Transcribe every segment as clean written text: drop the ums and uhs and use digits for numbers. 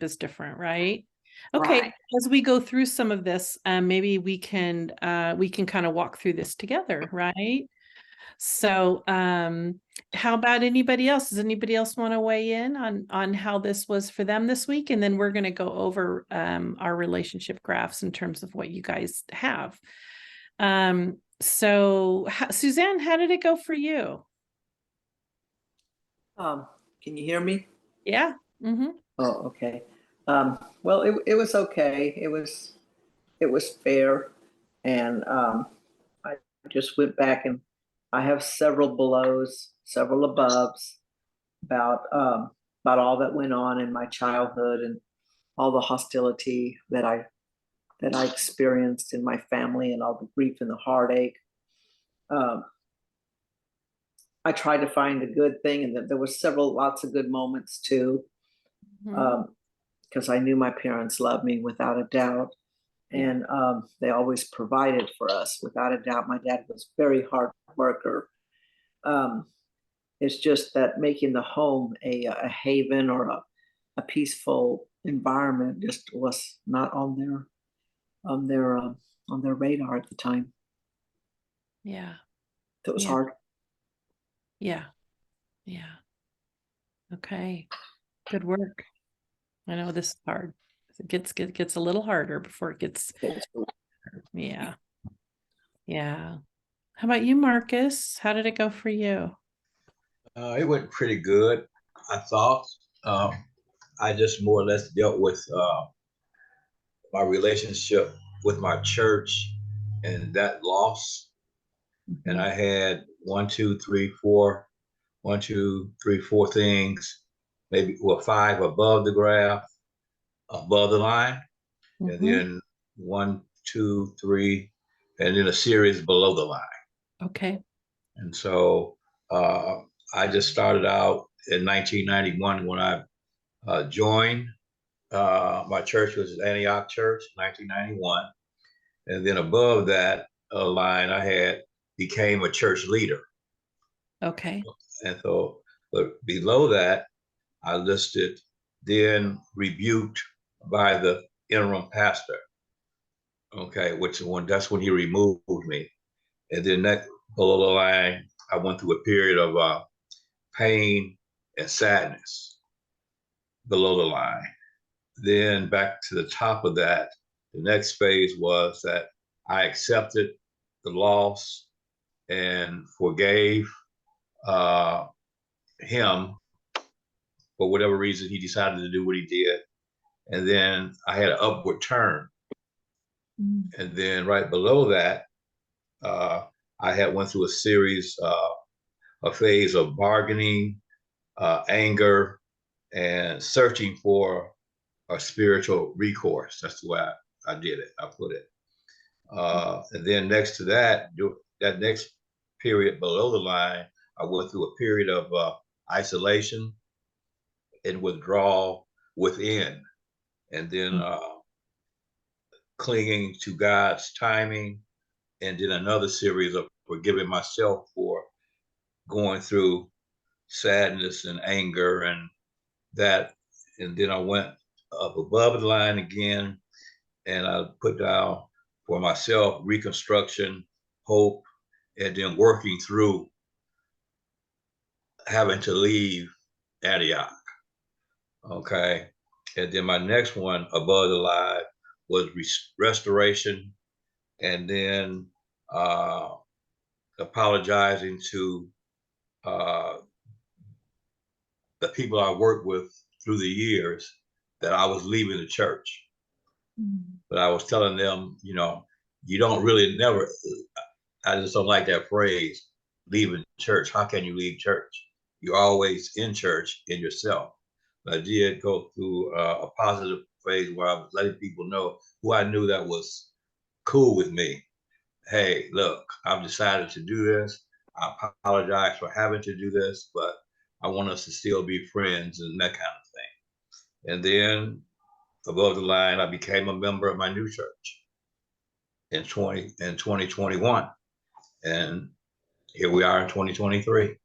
is different, right? Okay, Right. as we go through some of this, maybe we can kind of walk through this together, right? So, how about anybody else? Does anybody else want to weigh in on how this was for them this week? And then we're going to go over our relationship graphs in terms of what you guys have. Suzanne, how did it go for you? Can you hear me? Yeah. Mm-hmm. Oh, okay. Well, it was okay. It was fair, and I just went back and I have several belows, several aboves about all that went on in my childhood and all the hostility that I experienced in my family and all the grief and the heartache. Um, I tried to find a good thing, and there was lots of good moments too. Mm-hmm. Because I knew my parents loved me without a doubt, Yeah. and they always provided for us without a doubt. My dad was a very hard worker. Um, it's just that making the home a haven or a peaceful environment just was not on their on their radar at the time. Yeah. It was Yeah. hard. Yeah. Yeah. Okay. Good work. I know this is hard. It gets a little harder before it gets. Yeah. Yeah. How about you, Marcus? How did it go for you? It went pretty good, I thought. I just more or less dealt with my relationship with my church and that loss. And Mhm. I had one, two, three, four things, maybe well, five above the graph, above the line, and Mhm. then one, two, three, and then a series below the line. Okay. And so uh, I just started out in 1991 when I joined. My church was Antioch Church, 1991. And then above that line, I had became a church leader. Okay. And so, but below that, I listed then rebuked by the interim pastor. Okay, which one? That's when he removed me. And then that below the line, I went through a period of pain and sadness below the line. Then back to the top of that, the next phase was that I accepted the loss and forgave uh, him for whatever reason he decided to do what he did. And then I had an upward turn. Mm. And then right below that, uh, I had went through a series, a phase of bargaining, anger, and searching for a spiritual recourse. That's the way I did it. I put it. And then next to that, that next period below the line, I went through a period of isolation and withdrawal within, and then clinging to God's timing, and then another series of forgiving myself for going through sadness and anger and that. And then I went up above the line again, and I put down for myself reconstruction, hope, and then working through having to leave Antioch. Okay. And then my next one above the line was restoration, and then uh, apologizing to uh, the people I worked with through the years that I was leaving the church. Mm. But I was telling them, you don't really never, I just don't like that phrase, leaving church. How can you leave church? You're always in church in yourself. But I did go through a positive phase where I was letting people know who I knew that was cool with me. Hey, look, I've decided to do this. I apologize for having to do this, but I want us to still be friends and that kind of thing. And then above the line, I became a member of my new church in 2021. And here we are in 2023.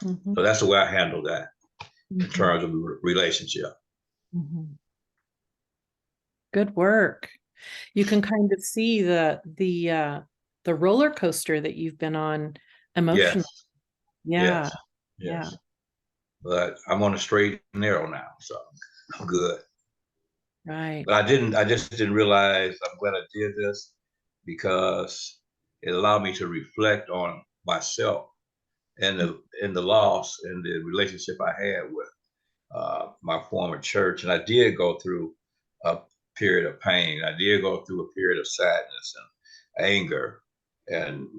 Mhm. So that's the way I handle that in Mhm. terms of relationship. Mhm. Good work. You can kind of see the roller coaster that you've been on emotionally. Yes, Yeah, yes, yeah. yes. But I'm on a straight and narrow now, so I'm good. Right. But I just didn't realize I'm glad I did this because it allowed me to reflect on myself and the loss and the relationship I had with my former church. And I did go through a period of pain. I did go through a period of sadness and anger and,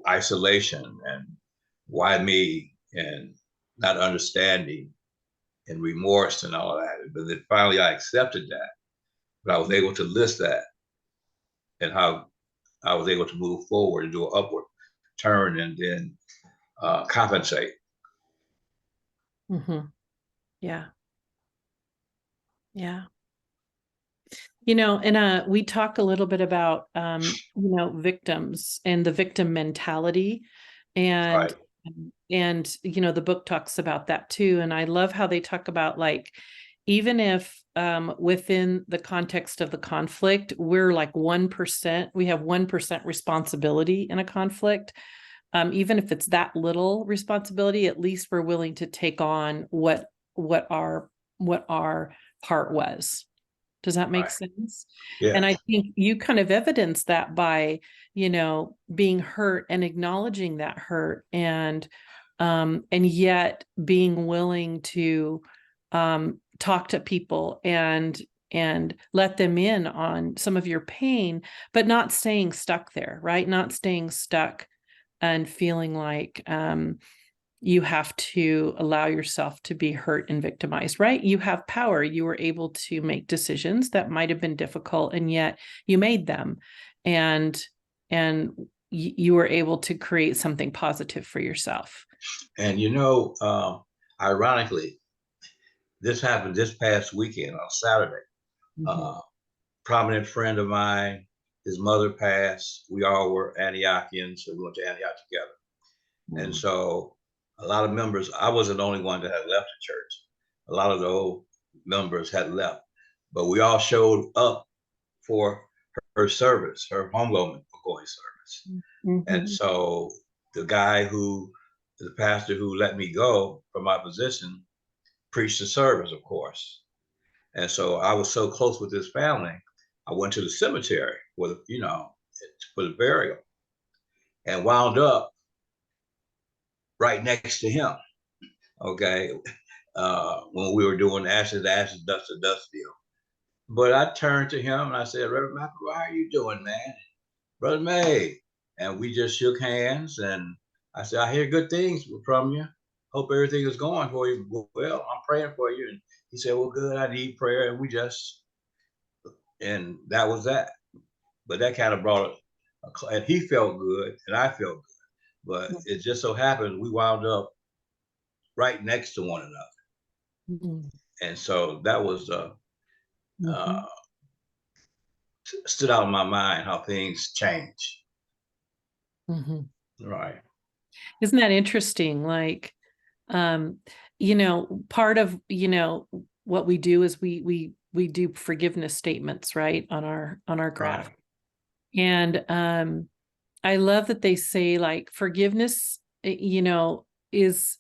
isolation and why me and not understanding and remorse and all of that. But then finally I accepted that. But I was able to list that and how I was able to move forward and do an upward turn and then compensate. Hmm. Yeah, yeah. And we talk a little bit about victims and the victim mentality, and Right. the book talks about that too. And I love how they talk about, like, even if within the context of the conflict, we're like 1%, we have 1% responsibility in a conflict. Even if it's that little responsibility, at least we're willing to take on what our part was. Does that make Right. sense? Yeah. And I think you kind of evidence that by, being hurt and acknowledging that hurt, and yet being willing to talk to people and let them in on some of your pain, but not staying stuck there, right? Not staying stuck and feeling like you have to allow yourself to be hurt and victimized, right? You have power. You were able to make decisions that might have been difficult, and yet you made them, and you were able to create something positive for yourself. And ironically, this happened this past weekend on Saturday. Mhm. Uh, Prominent friend of mine, his mother passed. We all were Antiochians, so we went to Antioch together. And Mm. so a lot of members, I wasn't the only one that had left the church. A lot of the old members had left, but we all showed up for her service, her homegoing service. And Mhm. so the pastor who let me go from my position, preached the service, of course. And so I was so close with this family, I went to the cemetery for the burial and wound up right next to him. Okay. When we were doing ashes to ashes, dust to dust deal. But I turned to him and I said, Reverend McElroy, how are you doing, man? Brother May. And we just shook hands and I said, I hear good things from you. Hope everything is going for you. Well, I'm praying for you. And he said, well, good, I need prayer. And that was that. But that kind of brought and he felt good and I felt good. But it just so happened we wound up right next to one another. Mhm. And so that was uh, Mhm. stood out in my mind how things change. Mhm. Right. Isn't that interesting? Like, um, part of, what we do is we do forgiveness statements, right, on our graph. Right. And I love that they say, like, is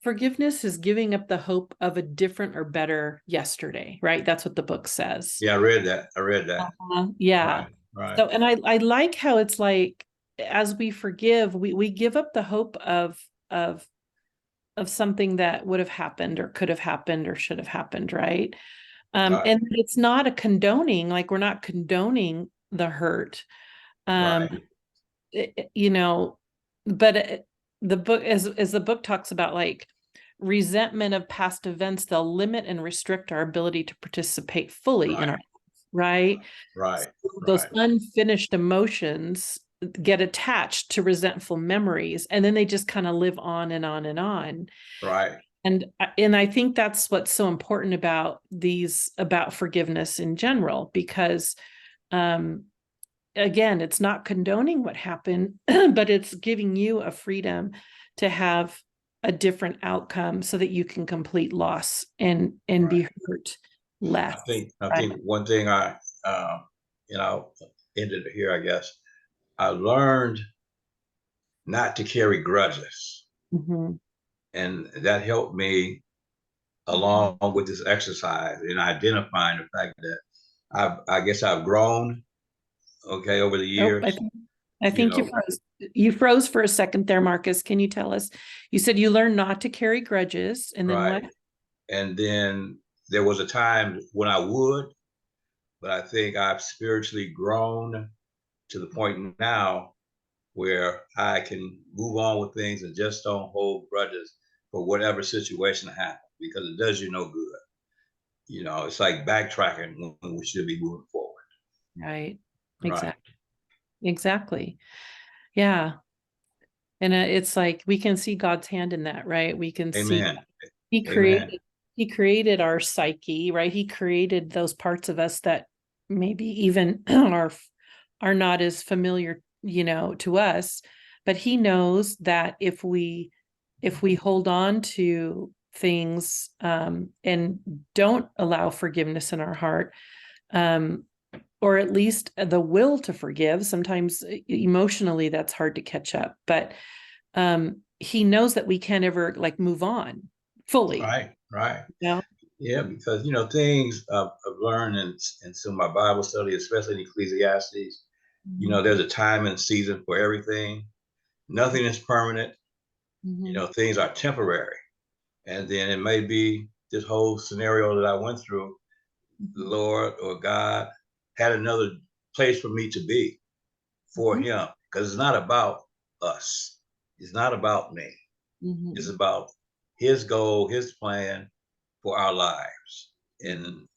forgiveness is giving up the hope of a different or better yesterday, right? That's what the book says. Yeah, I read that. I read that. Yeah. Right. Right. So, and I like how it's like, as we forgive, we give up the hope of something that would have happened or could have happened or should have happened, right? Right. And it's not a condoning, like, we're not condoning the hurt. Um, Right. you know, but the book, as the book talks about, like, resentment of past events, they'll limit and restrict our ability to participate fully in Right. our life, right? Right. So those Right. unfinished emotions get attached to resentful memories, and then they just kind of live on and on and on. Right. And I think that's what's so important about forgiveness in general, because um again, it's not condoning what happened, but it's giving you a freedom to have a different outcome so that you can complete loss and be hurt less. I think one thing you know, ended here, I guess, I learned not to carry grudges. Mhm. And that helped me along with this exercise in identifying the fact that I guess I've grown, okay, over the Nope, years. I think you know, froze. You froze for a second there, Marcus. Can you tell us? You said you learned not to carry grudges, and then what? right. And then there was a time when I would, but I think I've spiritually grown to the point now where I can move on with things and just don't hold grudges for whatever situation happens because it does you no good. You know, it's like backtracking when we should be moving forward. Right. Right. Exactly. Yeah. And it's like we can see God's hand in that, right? We can see Amen. he Amen. created our psyche, right? He created those parts of us that maybe even are not as familiar, to us, but he knows that if we hold on to things and don't allow forgiveness in our heart, or at least the will to forgive, sometimes emotionally that's hard to catch up, but he knows that we can't ever like move on fully. Right. Yeah. Yeah, because things I've learned in some of my Bible study, especially in Ecclesiastes, there's a time and season for everything. Nothing is permanent. Mhm. Things are temporary. And then it may be this whole scenario that I went through, the Lord or God had another place for me to be for Mhm. him. Because it's not about us. It's not about me. Mhm. It's about his goal, his plan for our lives. And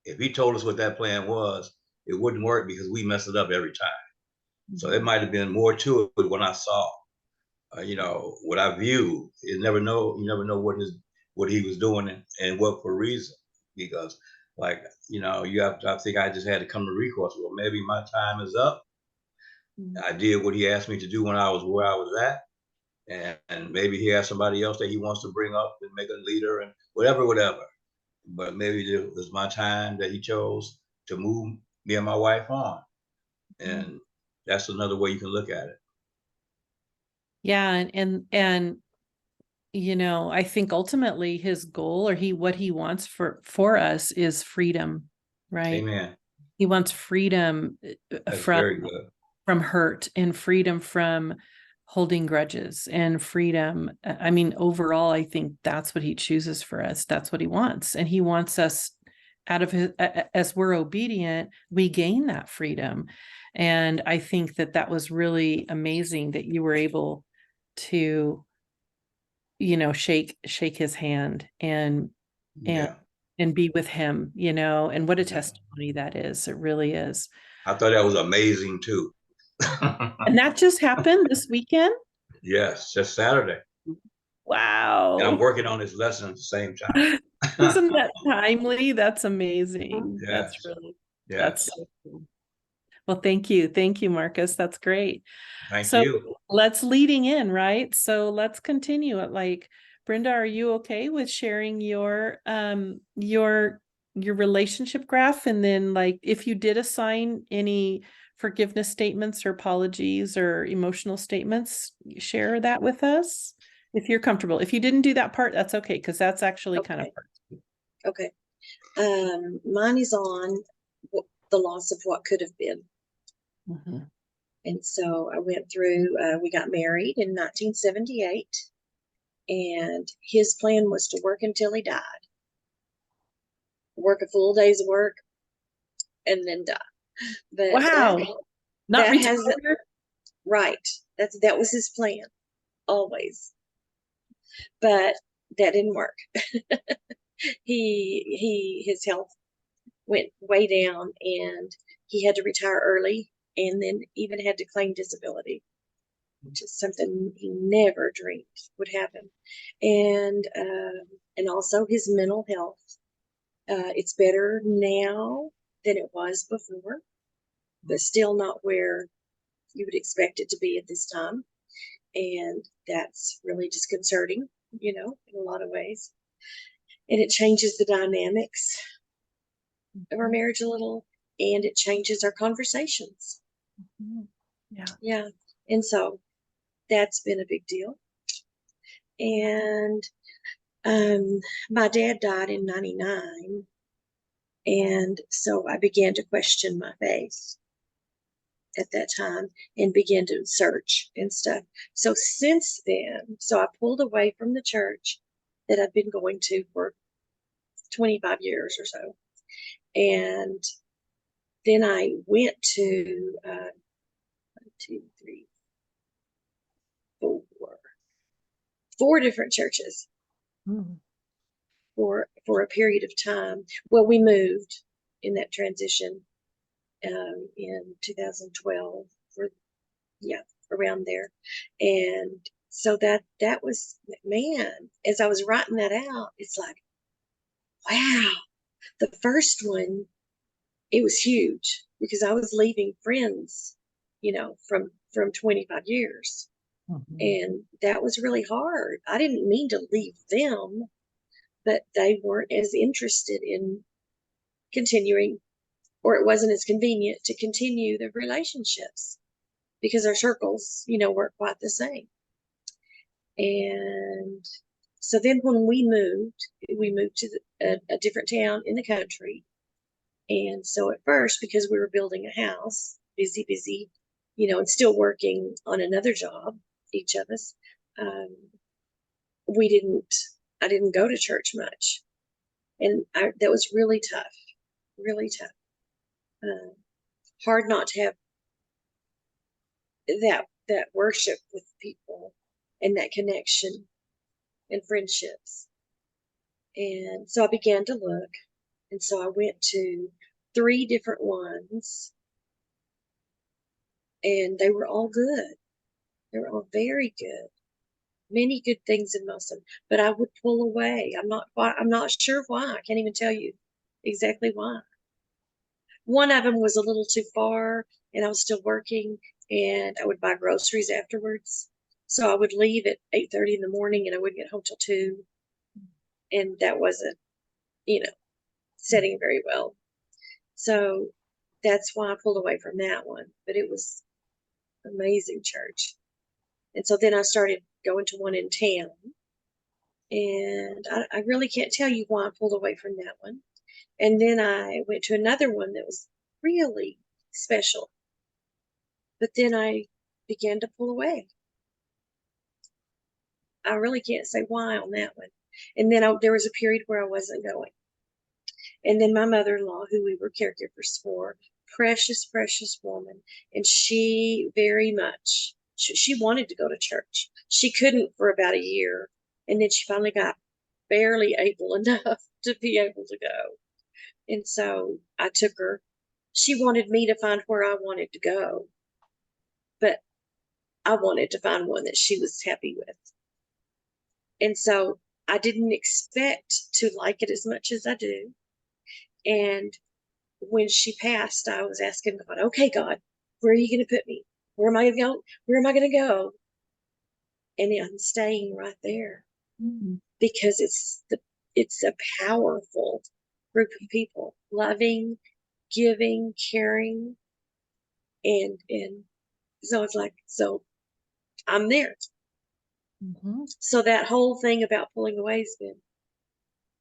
if he told us what that plan was, it wouldn't work because we mess it up every time. So it might have been more to it when I saw, what I viewed. You never know what he was doing and what for reason. Because like, I think I just had to come to recourse. Well, maybe my time is up. Mhm. I did what he asked me to do when I was where I was at. And maybe he has somebody else that he wants to bring up and make a leader and whatever. But maybe it was my time that he chose to move me and my wife on. And that's another way you can look at it. Yeah, and I think ultimately his goal or what he wants for us is freedom, right? Amen. He wants freedom That's from very good. hurt and freedom from holding grudges and freedom. I mean, overall, I think that's what he chooses for us. That's what he wants. And he wants us out of his, as we're obedient, we gain that freedom. And I think that was really amazing that you were able to, shake his hand and Yeah. be with him, and what a Yeah. testimony that is. It really is. I thought that was amazing too. And that just happened this weekend. Yes, just Saturday. And I'm Wow. working on this lesson at the same time. Isn't that timely? That's amazing. That's Yes. that's Yes. so cool. Well, thank you. Thank you, Marcus. That's great. Thank So you. let's leading in, right? So let's continue it. Like, Brenda, are you okay with sharing your relationship graph? And then like if you did assign any forgiveness statements or apologies or emotional statements, share that with us if you're comfortable. If you didn't do that part, that's okay, because that's actually kind of part. Okay. Mine is on the loss of what could have been. Mhm. And so I went through, we got married in 1978, and his plan was to work until he died, work a full day's work, and then die. But Wow. Not that has, retire? right. That was his plan, always. But that didn't work. His health went way down, and he had to retire early, and then even had to claim disability, which is something he never dreamed would happen. And also his mental health. It's better now than it was before, but still not where you would expect it to be at this time. And that's really disconcerting. in a lot of ways. And it changes the dynamics of our marriage a little, and it changes our conversations. Mhm. Yeah. Yeah. And so that's been a big deal. And my dad died in 99. And so I began to question my faith at that time and began to search and stuff. So since then, I pulled away from the church that I've been going to for 25 years or so. And then I went to 1, 2, 3, 4 different churches Mhm. for a period of time. Well, we moved in that transition in 2012, or yeah, around there. And so that was, man, as I was writing that out, it's like, wow, the first one, it was huge because I was leaving friends, from 25 years. Mhm. And that was really hard. I didn't mean to leave them, but they weren't as interested in continuing, or it wasn't as convenient to continue the relationships because our circles, weren't quite the same. And so then when we moved to a different town in the country. And so at first, because we were building a house, busy, and still working on another job, each of us, um, I didn't go to church much. And that was really tough, really tough. Hard not to have that worship with people and that connection and friendships. And so I began to look. And so I went to 3 different ones, and they were all good. They were all very good. Many good things in most of them, but I would pull away. I'm not sure why. I can't even tell you exactly why. One of them was a little too far, and I was still working, and I would buy groceries afterwards. So I would leave at 8:30 in the morning, and I wouldn't get home till 2. And that wasn't, setting very well. So that's why I pulled away from that one. But it was amazing church. And so then I started going to one in town. And I really can't tell you why I pulled away from that one. And then I went to another one that was really special. But then I began to pull away. I really can't say why on that one. And then there was a period where I wasn't going. And then my mother-in-law, who we were caregivers for, precious, precious woman. And she very much, she wanted to go to church. She couldn't for about a year. And then she finally got barely able enough to be able to go. And so I took her. She wanted me to find where I wanted to go. But I wanted to find one that she was happy with. And so I didn't expect to like it as much as I do. And when she passed, I was asking God, okay, God, where are you going to put me? Where am I going to go? Where am I going to go? And I'm staying right there Mhm. because it's a powerful group of people, loving, giving, caring. And so it's like, so I'm there. Mhm. So that whole thing about pulling away has been,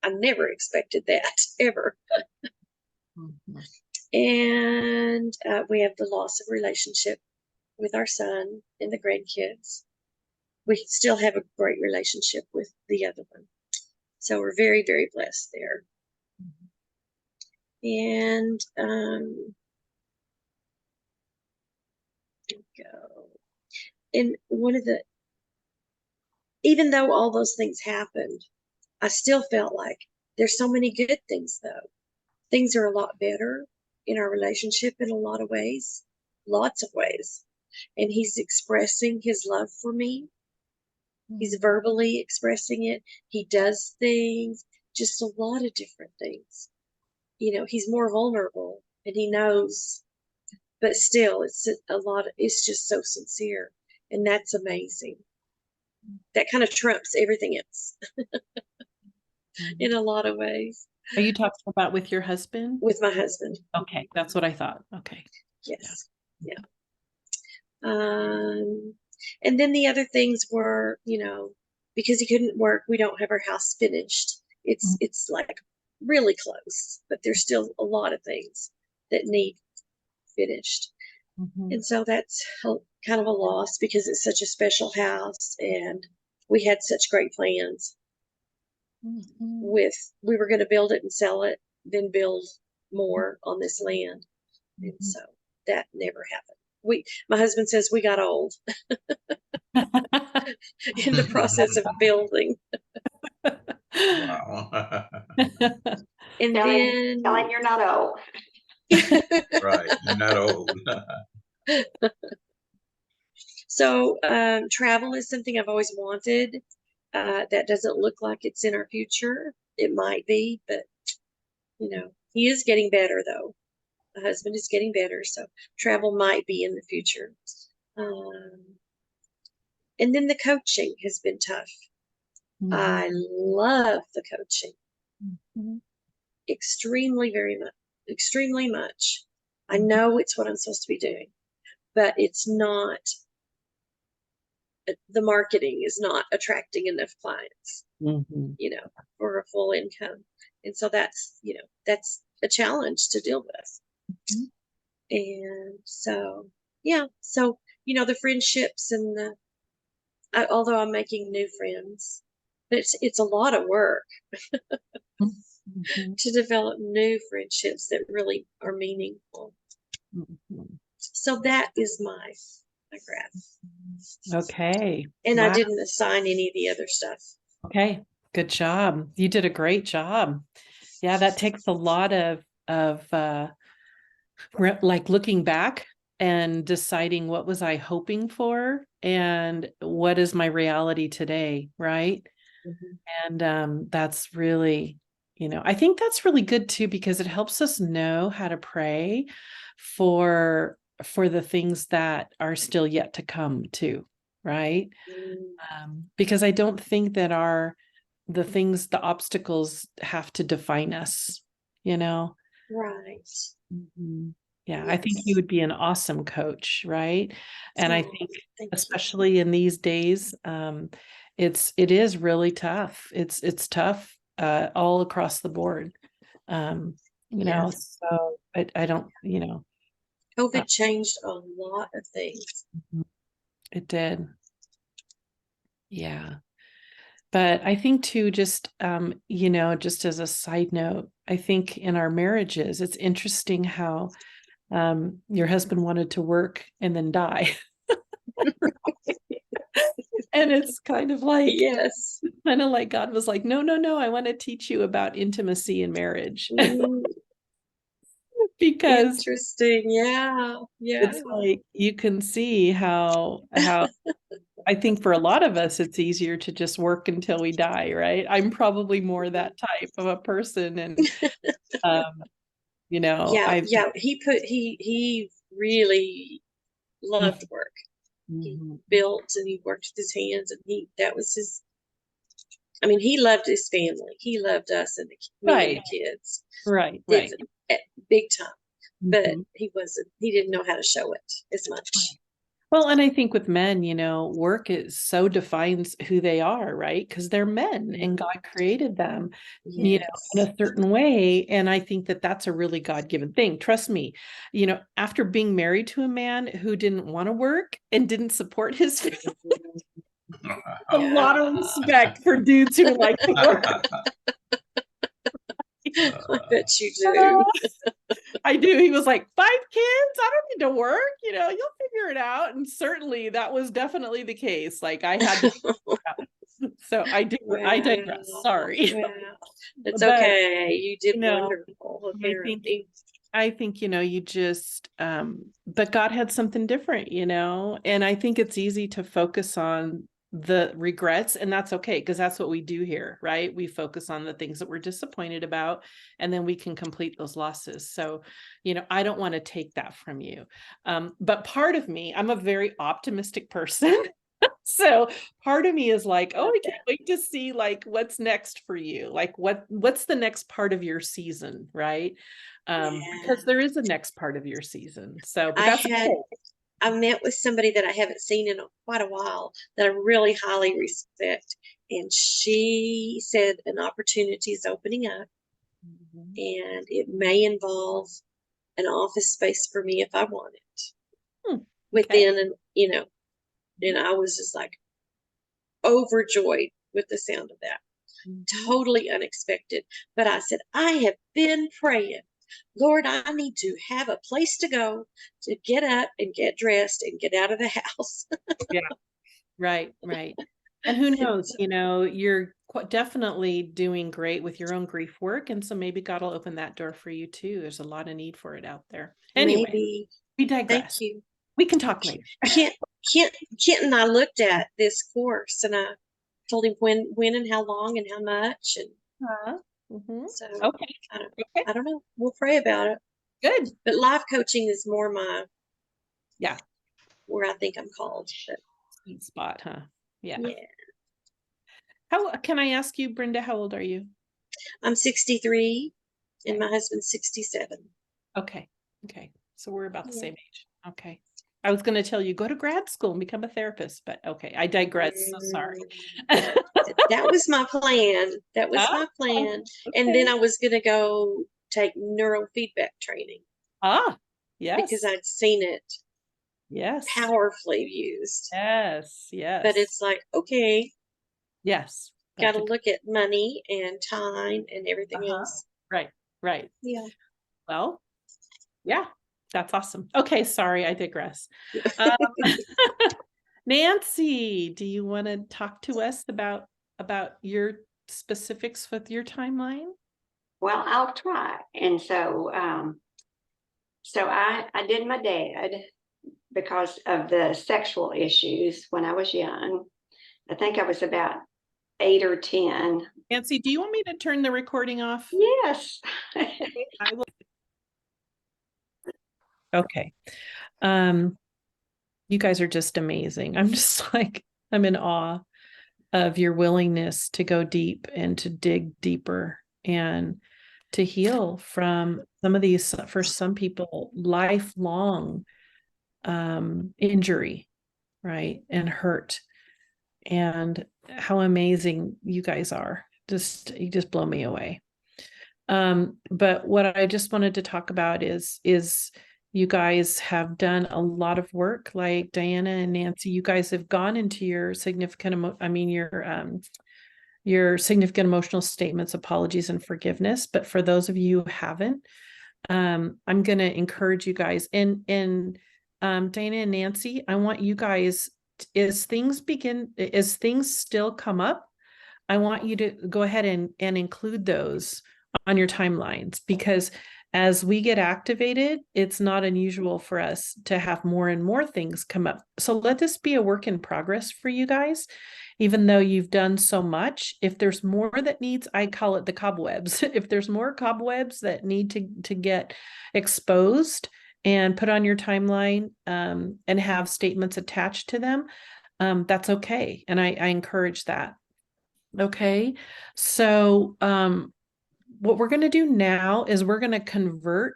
I never expected that ever. Mhm. And we have the loss of relationship with our son and the grandkids. We still have a great relationship with the other one. So we're very, very blessed there. And go. And even though all those things happened, I still felt like there's so many good things though. Things are a lot better in our relationship in a lot of ways, lots of ways. And he's expressing his love for me. He's verbally expressing it. He does things, just a lot of different things. He's more vulnerable and he knows, but still it's a lot, it's just so sincere. And that's amazing. that kind of trumps everything else in a lot of ways Are you talking about with your husband? with my husband. Okay, that's what I thought. Okay. Yes. Yeah. And then the other things were, because he couldn't work, we don't have our house finished. It's like really close, but there's still a lot of things that need finished. Mhm. And so that's kind of a loss because it's such a special house and we had such great plans Mhm. we were going to build it and sell it, then build more on this land. And Mhm. so that never happened. My husband says we got old in the process of building. Wow. And Telling then you're not old. Right, you're not old. so travel is something I've always wanted. That doesn't look like it's in our future. It might be, but he is getting better though. My husband is getting better, so travel might be in the future. And then the coaching has been tough. Mhm. I love the coaching Mhm. extremely much. I Mhm. know it's what I'm supposed to be doing, but it's not, the marketing is not attracting enough clients, Mhm. for a full income. And so that's a challenge to deal with. Mhm. And so, yeah, so, the friendships and although I'm making new friends, but it's a lot of work Mhm. to develop new friendships that really are meaningful. Mhm. So that is my graph. Okay. And Wow. I didn't assign any of the other stuff. Okay. Good job. You did a great job. Yeah, that takes a lot of like looking back and deciding what was I hoping for and what is my reality today, right? And that's really, I think that's really good too, because it helps us know how to pray for the things that are still yet to come too, right? Because I don't think that the obstacles have to define us, you know? Right. Mhm. Yeah, I think you Yes. would be an awesome coach, right? And I Oh, think thank you. especially in these days, it is really tough. It's tough all across the board. Yes. So I don't, COVID changed a lot of things. it did. Yeah. But I think too, just just as a side note, I think in our marriages, it's interesting how your husband wanted to work and then die. And it's kind of like God was like, no, I want to teach you about intimacy in marriage. Because Interesting. Yeah. it's like you can see how I think for a lot of us it's easier to just work until we die, right? I'm probably more that type of a person. And I've He really loved work. He built and he worked with his hands, and that was his. I mean, he loved his family. He loved us and me and the kids. Right. Big time. But Mhm. he didn't know how to show it as much. Well, and I think with men, work is so defines who they are, right? Because they're men and God created them, in a certain way. And I think that that's a really God-given thing. Trust me, after being married to a man who didn't want to work and didn't support his family, a lot of respect for dudes who like to work. I bet you do. I do. He was like, 5 kids? I don't need to work. You'll figure it out. And certainly that was definitely the case. Like I had to. So I digress. Sorry. Wow. It's But, okay. You did wonderful. Apparently. I think, you just, but God had something different, and I think it's easy to focus on the regrets, and that's okay, because that's what we do here, right? We focus on the things that we're disappointed about, and then we can complete those losses. So, I don't want to take that from you. But part of me, I'm a very optimistic person. So part of me is like, oh, I can't wait to see like what's next for you. Like what's the next part of your season, right? Because there is a next part of your season. So, but that's okay. I met with somebody that I haven't seen in quite a while that I really highly respect. And she said an opportunity is opening up, Mhm. and it may involve an office space for me if I want it. Okay. Within, and I was just like overjoyed with the sound of that. Mhm. Totally unexpected. But I said, I have been praying, Lord, I need to have a place to go to get up and get dressed and get out of the house. Yeah. Right. And who knows, you're definitely doing great with your own grief work. And so maybe God will open that door for you too. There's a lot of need for it out there. Anyway, Maybe. we Thank digress. you. We can talk later. Kent and I looked at this course, and I told him when and how long and how much. And Mhm. so Okay. I don't know. We'll pray about it. Good. But life coaching is more Yeah. where I think I'm called. But Sweet spot, huh? Yeah. yeah. How can I ask you, Brenda, how old are you? I'm 63 and my husband's 67. Okay. So we're about the Yeah. same age. Okay. I was going to tell you, go to grad school and become a therapist, but okay, I digress. So sorry. That was my plan. That was my plan. And then Okay. I was going to go take neurofeedback training Yes. because I'd seen it Yes. powerfully used. Yes. But it's like, okay, yes. got to look at money and time and everything else. Right. Yeah. Well, yeah, that's awesome. Okay, sorry, I digress. Nancy, do you want to talk to us about your specifics with your timeline? Well, I'll try. And so, I did my dad because of the sexual issues when I was young. I think I was about 8 or 10. Nancy, do you want me to turn the recording off? Yes. I will. Okay. You guys are just amazing. I'm just like, I'm in awe of your willingness to go deep and to dig deeper and to heal from some of these, for some people, lifelong injury, right? And hurt. And how amazing you guys are. You just blow me away. But what I just wanted to talk about is you guys have done a lot of work, like Diana and Nancy. You guys have gone into your significant emotional statements, apologies, and forgiveness. But for those of you who haven't, I'm going to encourage you guys. And Diana and Nancy, I want you guys, as things still come up, I want you to go ahead and include those on your timelines, because as we get activated, it's not unusual for us to have more and more things come up. So let this be a work in progress for you guys. Even though you've done so much, if there's more that needs, I call it the cobwebs. If there's more cobwebs that need to get exposed and put on your timeline, and have statements attached to them, that's okay. And I encourage that. Okay. So, what we're going to do now is we're going to convert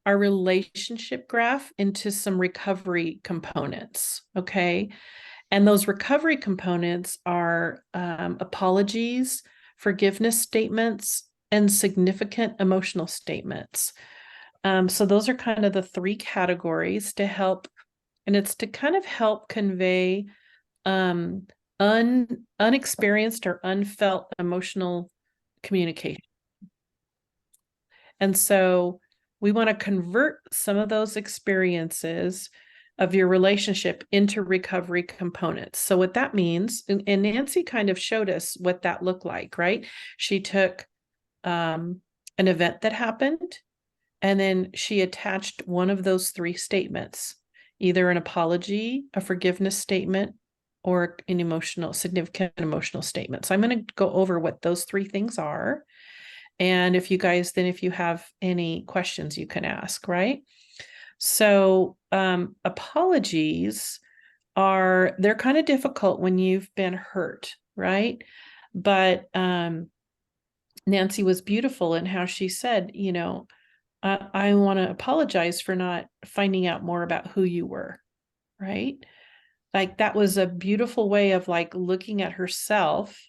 our relationship graph into some recovery components. Okay. And those recovery components are apologies, forgiveness statements, and significant emotional statements. So those are kind of the three categories to help, and it's to kind of help convey unexperienced or unfelt emotional communication. And so we want to convert some of those experiences of your relationship into recovery components. So what that means, and Nancy kind of showed us what that looked like, right? She took an event that happened, and then she attached one of those three statements, either an apology, a forgiveness statement, or an significant emotional statement. So I'm going to go over what those three things are. And if you have any questions, you can ask, right? So apologies they're kind of difficult when you've been hurt, right? But Nancy was beautiful in how she said, you know, I want to apologize for not finding out more about who you were, right? Like that was a beautiful way of like looking at herself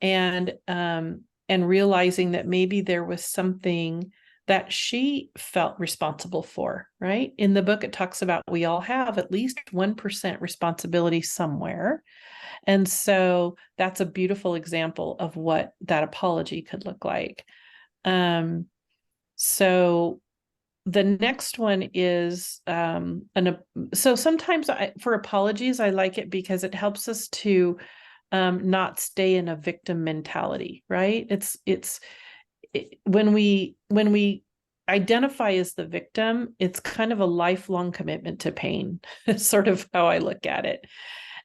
and realizing that maybe there was something that she felt responsible for, right? In the book, it talks about we all have at least 1% responsibility somewhere. And so that's a beautiful example of what that apology could look like. So the next one is so sometimes for apologies, I like it because it helps us to not stay in a victim mentality, right? When we identify as the victim, it's kind of a lifelong commitment to pain, sort of how I look at it.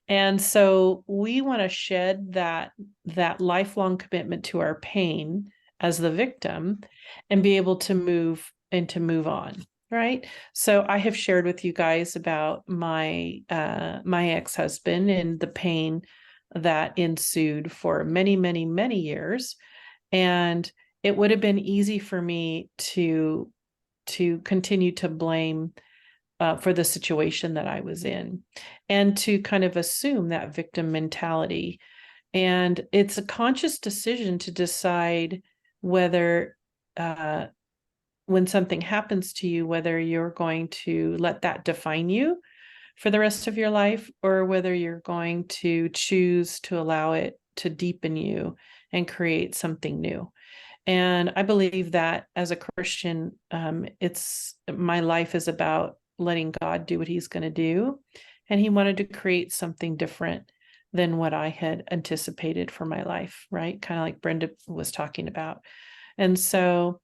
And so we want to shed that lifelong commitment to our pain as the victim and be able to move on, right? So I have shared with you guys about my ex-husband and the pain that ensued for many, many, many years. And it would have been easy for me to continue to blame for the situation that I was in and to kind of assume that victim mentality. And it's a conscious decision to decide whether when something happens to you, whether you're going to let that define you for the rest of your life, or whether you're going to choose to allow it to deepen you and create something new. And I believe that as a Christian, my life is about letting God do what he's going to do. And he wanted to create something different than what I had anticipated for my life, right? Kind of like Brenda was talking about. And so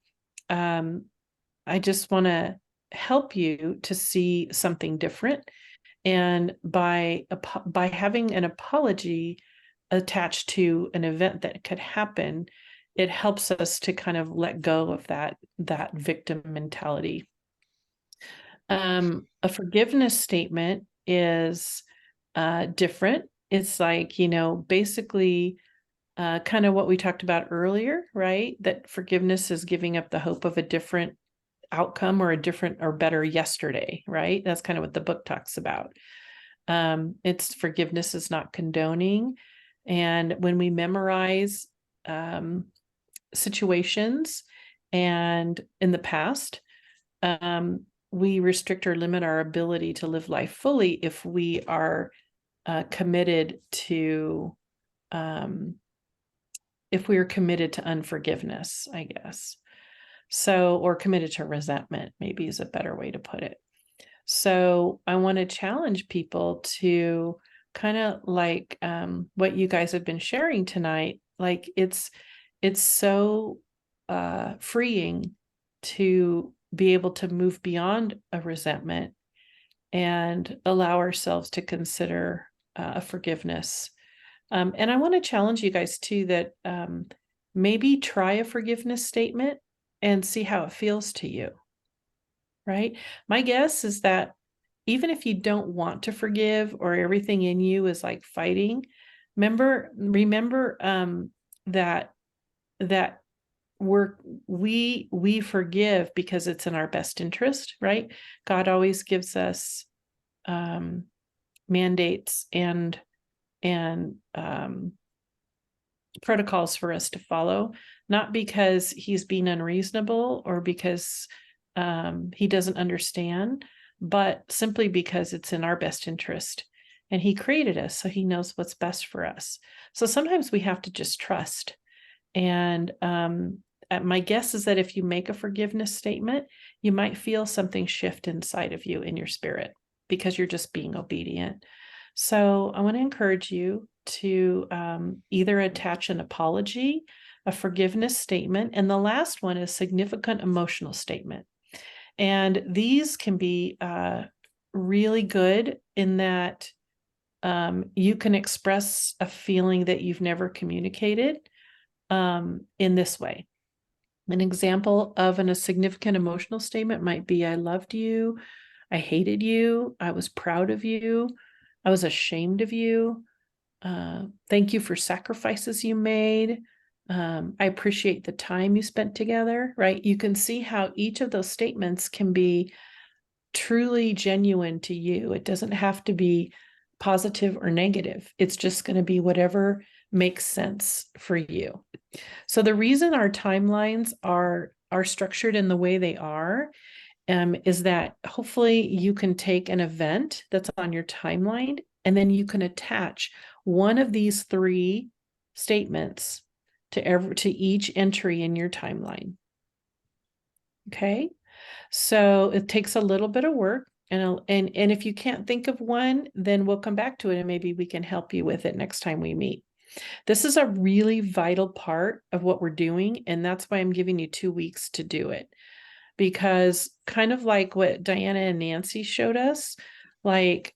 I just want to help you to see something different. And by having an apology attached to an event that could happen, it helps us to kind of let go of that victim mentality. A forgiveness statement is different. It's like, you know, basically kind of what we talked about earlier, right? That forgiveness is giving up the hope of a different outcome or a different or better yesterday, right? That's kind of what the book talks about. It's forgiveness is not condoning. And when we memorize situations and in the past, we restrict or limit our ability to live life fully if we are committed to unforgiveness, I guess. So, or committed to resentment, maybe is a better way to put it. So I want to challenge people to kind of like what you guys have been sharing tonight. Like it's so freeing to be able to move beyond a resentment and allow ourselves to consider forgiveness. And I want to challenge you guys too that maybe try a forgiveness statement and see how it feels to you, right? My guess is that even if you don't want to forgive or everything in you is like fighting, remember that we forgive because it's in our best interest, right? God always gives us mandates and protocols for us to follow, not because he's being unreasonable or because he doesn't understand, but simply because it's in our best interest. And he created us, so he knows what's best for us. So sometimes we have to just trust. And my guess is that if you make a forgiveness statement, you might feel something shift inside of you in your spirit because you're just being obedient. So I want to encourage you to either attach an apology, a forgiveness statement, and the last one is significant emotional statement. And these can be really good in that you can express a feeling that you've never communicated in this way. An example of a significant emotional statement might be, I loved you, I hated you, I was proud of you, I was ashamed of you. Thank you for sacrifices you made. I appreciate the time you spent together, right? You can see how each of those statements can be truly genuine to you. It doesn't have to be positive or negative. It's just going to be whatever makes sense for you. So the reason our timelines are structured in the way they are is that hopefully you can take an event that's on your timeline and then you can attach one of these 3 statements to each entry in your timeline. Okay, so it takes a little bit of work, and if you can't think of one, then we'll come back to it and maybe we can help you with it next time we meet. This is a really vital part of what we're doing, and that's why I'm giving you 2 weeks to do it. Because kind of like what Diana and Nancy showed us, like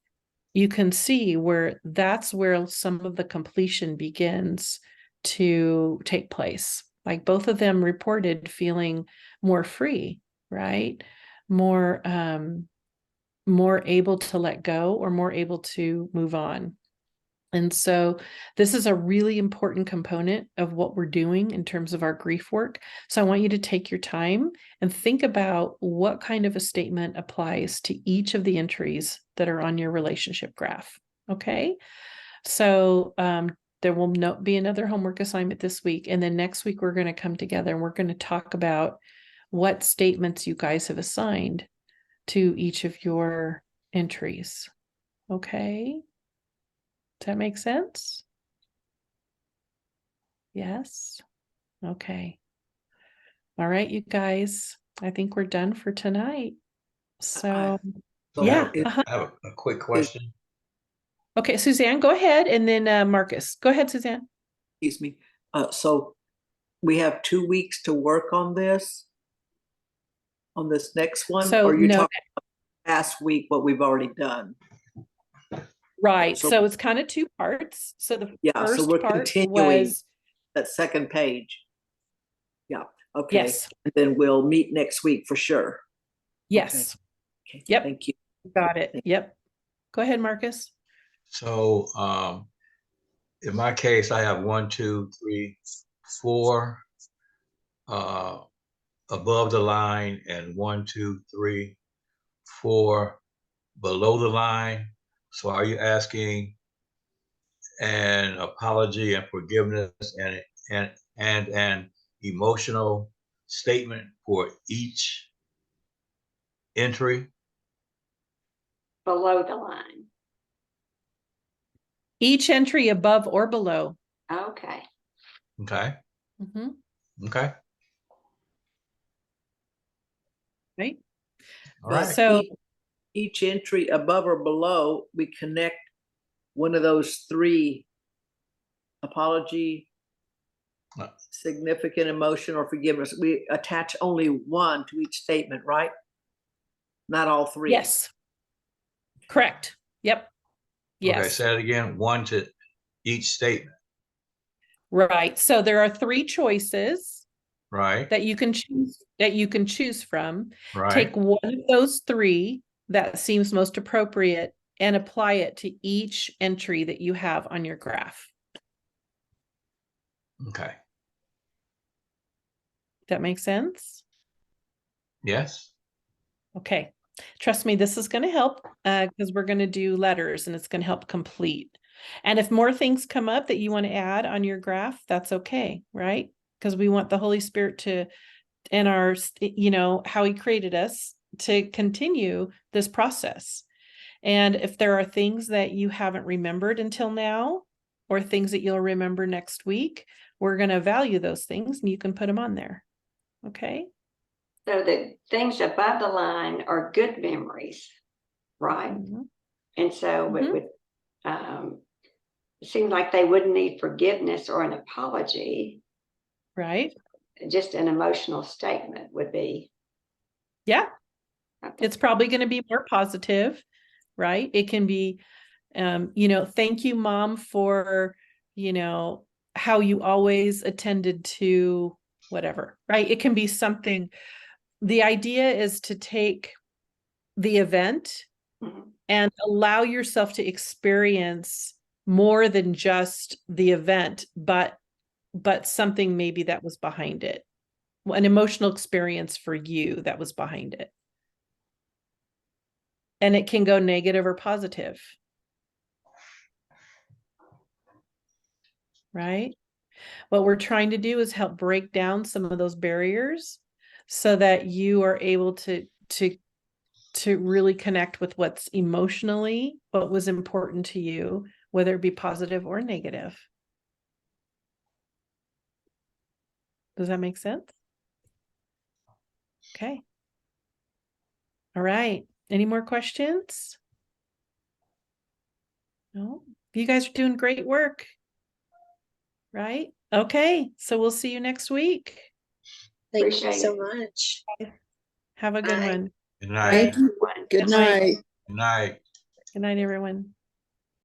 you can see where that's where some of the completion begins to take place. Like both of them reported feeling more free, right? More able to let go or more able to move on. And so this is a really important component of what we're doing in terms of our grief work. So I want you to take your time and think about what kind of a statement applies to each of the entries that are on your relationship graph. Okay. So there will be another homework assignment this week. And then next week, we're going to come together and we're going to talk about what statements you guys have assigned to each of your entries. Okay. Does that make sense? Yes. Okay. All right, you guys. I think we're done for tonight. So, So yeah. I have a quick question. Okay, Suzanne, go ahead. And then Marcus. Go ahead, Suzanne. Excuse me. So we have 2 weeks to work on this next one? So, Or you're no, talking about past week, what we've already done? right. So- So it's kind of 2 parts. So the Yeah, so first we're part continuing was, that second page. Yeah, okay. yes, And then we'll meet next week for sure. yes. Okay, Yep. thank you. Got it. Yep. Go ahead, Marcus. So in my case, I have 1, 2, 3, 4 above the line and 1, 2, 3, 4 below the line. So are you asking an apology and forgiveness and an emotional statement for each entry? Below the line. Each entry above or below. Okay. Okay. Mhm. Okay. Right. All right. So Each entry above or below, we connect one of those 3: apology, Uh. significant emotion, or forgiveness. We attach only one to each statement, right? Not all 3. yes. Correct. Yep. Okay, Yes. say it again. 1 to each statement. Right. So there are 3 choices Right. that you can choose from. Right. Take one of those 3 that seems most appropriate and apply it to each entry that you have on your graph. Okay. That makes sense? Yes. Okay. Trust me, this is going to help because we're going to do letters and it's going to help complete. And if more things come up that you want to add on your graph, that's okay, right? Because we want the Holy Spirit to, and our, how he created us to continue this process. And if there are things that you haven't remembered until now, or things that you'll remember next week, we're going to value those things and you can put them on there. Okay. So the things above the line are good memories, right? Mhm. And so Mhm. it would it seems like they wouldn't need forgiveness or an apology. Right. Just an emotional statement would be. Yeah. Okay. It's probably going to be more positive, right? It can be, thank you, Mom, for, how you always attended to whatever, right? It can be something. The idea is to take the event Mhm. and allow yourself to experience more than just the event, but something maybe that was behind it, an emotional experience for you that was behind it. And it can go negative or positive. Right? What we're trying to do is help break down some of those barriers so that you are able to really connect with what's emotionally, what was important to you, whether it be positive or negative. Does that make sense? Okay. All right. Any more questions? No? You guys are doing great work. Right? Okay. So we'll see you next week. Thank you Appreciate so it. much. Have a good Bye. one. Good night. Thank you. Good Good night. night. Good night. Good night, everyone.